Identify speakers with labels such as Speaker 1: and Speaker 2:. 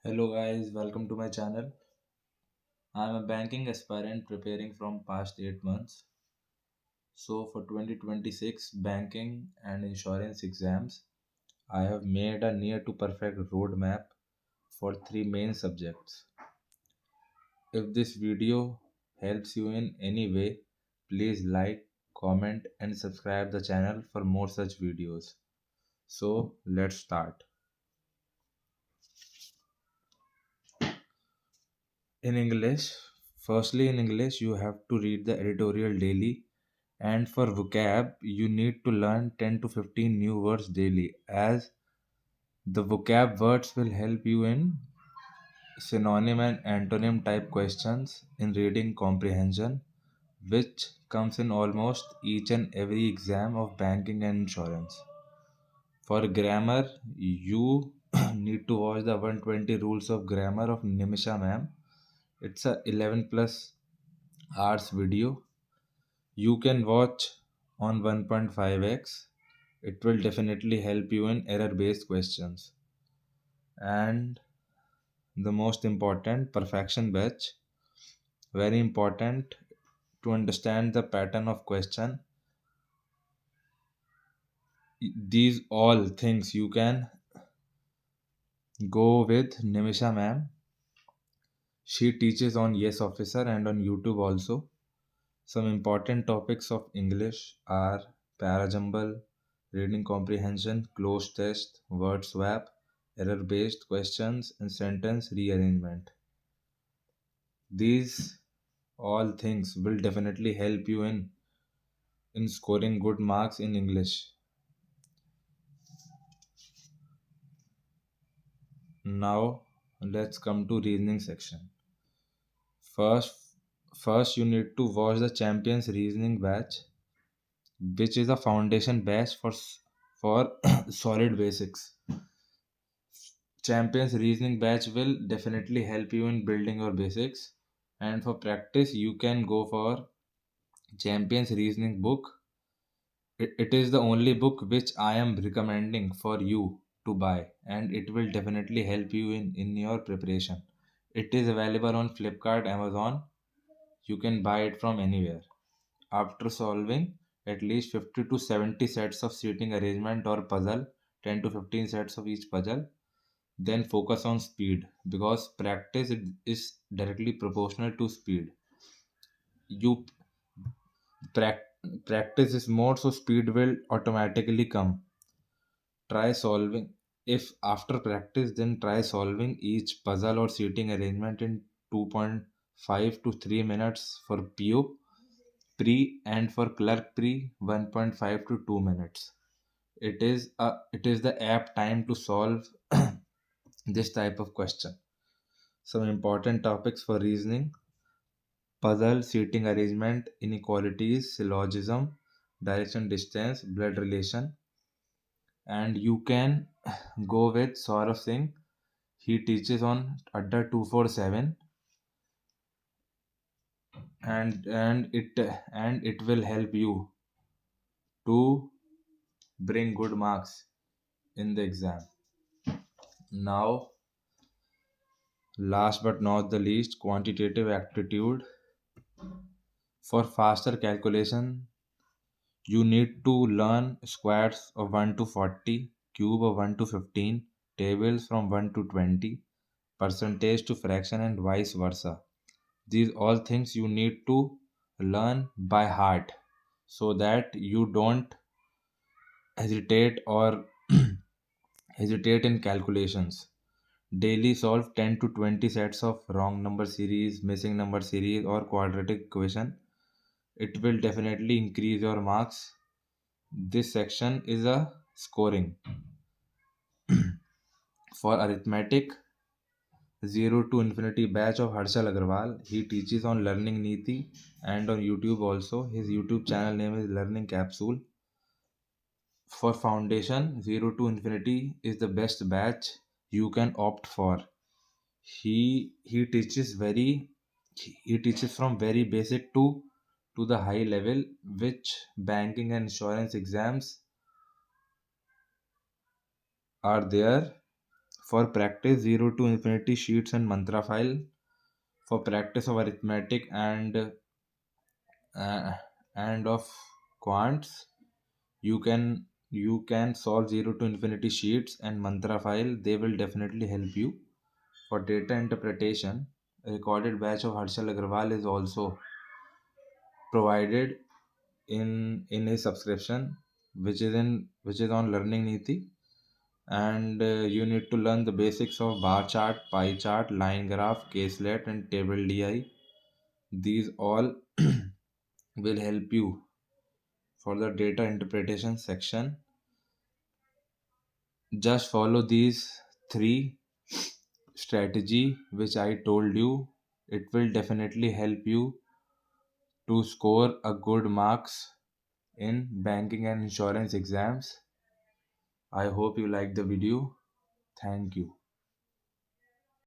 Speaker 1: Hello guys, welcome to my channel. I'm a banking aspirant preparing from past 8 months. So for 2026 banking and insurance exams, I have made a near to perfect roadmap for three main subjects. If this video helps you in any way, please like, comment and subscribe the channel for more such videos. So let's start. In English, firstly in English you have to read the editorial daily. And for vocab, you need to learn 10 to 15 new words daily, as the vocab words will help you in synonym and antonym type questions in reading comprehension, which comes in almost each and every exam of banking and insurance. For grammar, you need to watch the 120 rules of grammar of Nimisha ma'am. It's a 11 plus hours video you can watch on 1.5x. It will definitely help you in error based questions. And the most important, perfection batch, very important to understand the pattern of question. These all things you can go with Nimisha ma'am. She teaches on Yes Officer and on YouTube also. Some important topics of English are parajumble, reading comprehension, cloze test, word swap, error based questions, and sentence rearrangement. These all things will definitely help you in scoring good marks in English. Now let's come to reasoning section. First, first you need to watch the Champions Reasoning batch, which is a foundation batch for solid basics. Champions Reasoning batch will definitely help you in building your basics. And for practice, you can go for Champions Reasoning book. It is the only book which I am recommending for you to buy, and it will definitely help you in your preparation. It is available on Flipkart, Amazon. You can buy it from anywhere. After solving at least 50 to 70 sets of seating arrangement or puzzle, 10 to 15 sets of each puzzle, then focus on speed because practice is directly proportional to speed. You practice is more, so speed will automatically come. Try solving. If after practice, then try solving each puzzle or seating arrangement in 2.5 to 3 minutes for PO pre, and for clerk pre 1.5 to 2 minutes. It is the apt time to solve this type of question. Some important topics for reasoning: puzzle, seating arrangement, inequalities, syllogism, direction distance, blood relation. And you can go with Saurav Singh. He teaches on Adda 247, and it will help you to bring good marks in the exam. Now, last but not the least, quantitative aptitude. For faster calculation, you need to learn squares of 1 to 40, cube of 1 to 15, tables from 1 to 20, percentage to fraction, and vice versa. These all things you need to learn by heart so that you don't hesitate or hesitate in calculations. Daily solve 10 to 20 sets of wrong number series, missing number series, or quadratic equation. It will definitely increase your marks. This section is a scoring. For arithmetic, 0 to infinity batch of Harshal Agarwal. He teaches on learning Neeti and on YouTube also. His YouTube channel name is Learning Capsule. For foundation, 0 to infinity is the best batch you can opt for. He teaches he teaches from very basic to the high level, which banking and insurance exams are there For practice, 0 to infinity sheets and mantra file. For practice of arithmetic uh, and of quants, you can solve 0 to infinity sheets and mantra file. They will definitely help you. For data interpretation, a recorded batch of Harshal Agrawal is also provided in his subscription, which is on Learning Niti. And you need to learn the basics of bar chart, pie chart, line graph, caselet, and table di. These all will help you for the data interpretation section. Just follow these three strategy which I told you. It will definitely help you to score a good marks in banking and insurance exams. I hope you like the video. Thank you.